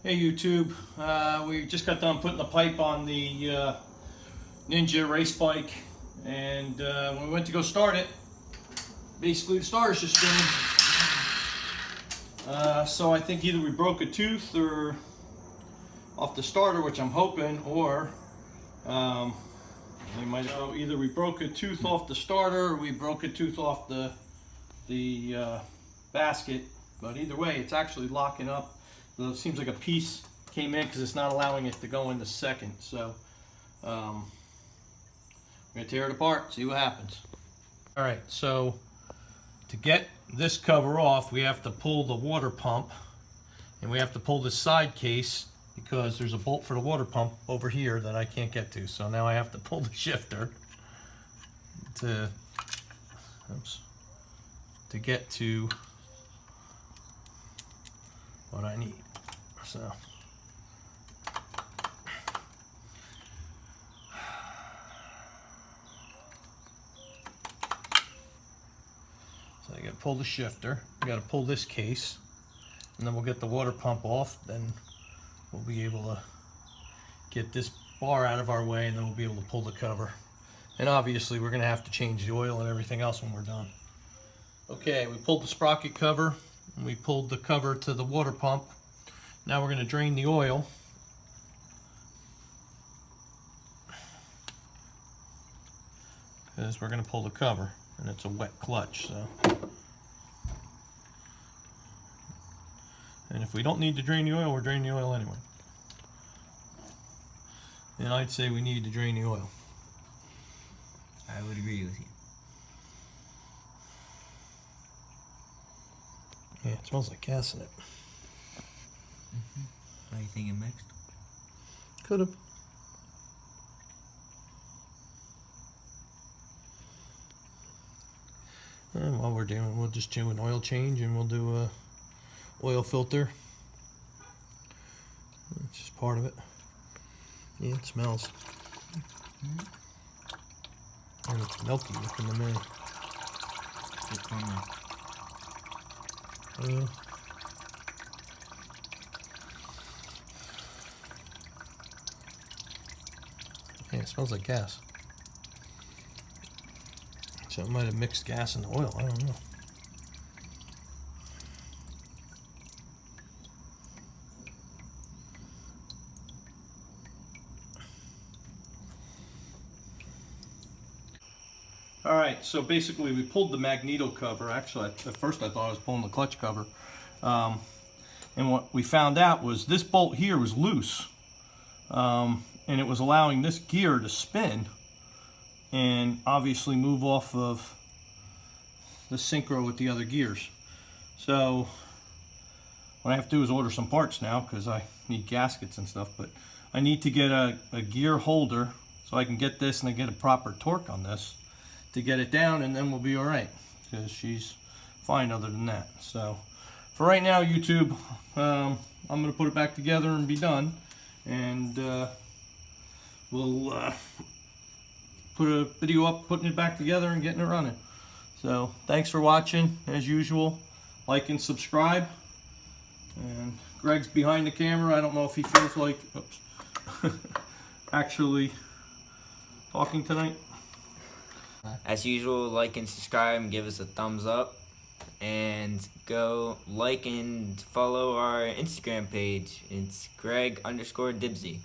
Hey YouTube, we just got done putting the pipe on the Ninja race bike, and when we went to go start it, basically the starter's just spinning. So I think either we broke a tooth or off the starter, which I'm hoping, or we might have either we broke a tooth off the starter or we broke a tooth off the basket. But either way, it's actually locking up. So it seems like a piece came in because it's not allowing it to go into second. So I'm gonna tear it apart, see what happens. All right, so to get this cover off, we have to pull the water pump, and we have to pull this side case because there's a bolt for the water pump over here that I can't get to. So now I have to pull the shifter to get to what I need. So I gotta pull the shifter, I gotta pull this case, and then we'll get the water pump off. Then we'll be able to get this bar out of our way, and then we'll be able to pull the cover. And obviously we're gonna have to change the oil and everything else when we're done. Okay, we pulled the sprocket cover, and we pulled the cover to the water pump. Now we're gonna drain the oil. Because we're gonna pull the cover, and it's a wet clutch, so. And if we don't need to drain the oil, we're draining the oil anyway. And I'd say we need to drain the oil. I would agree with you. Yeah, it smells like gas in it. Why do you think it mixed? Could have. And while we're doing, we'll just do an oil change, and we'll do a oil filter. It's just part of it. Yeah, it smells. And it's milky looking to me. Good comment. Yeah, it smells like gas. So it might have mixed gas in the oil, I don't know. All right, so basically we pulled the magneto cover. Actually, at first I thought I was pulling the clutch cover. And what we found out was this bolt here was loose. And it was allowing this gear to spin and obviously move off of the synchro with the other gears. So what I have to do is order some parts now because I need gaskets and stuff, but I need to get a gear holder so I can get this and then get a proper torque on this to get it down, and then we'll be all right because she's fine other than that. So for right now, YouTube, I'm gonna put it back together and be done, and we'll put a video up putting it back together and getting it running. So thanks for watching. As usual, like and subscribe. And Greg's behind the camera. I don't know if he feels like actually talking tonight. As usual, like and subscribe and give us a thumbs up. And go like and follow our Instagram page. It's Greg_Dibsy.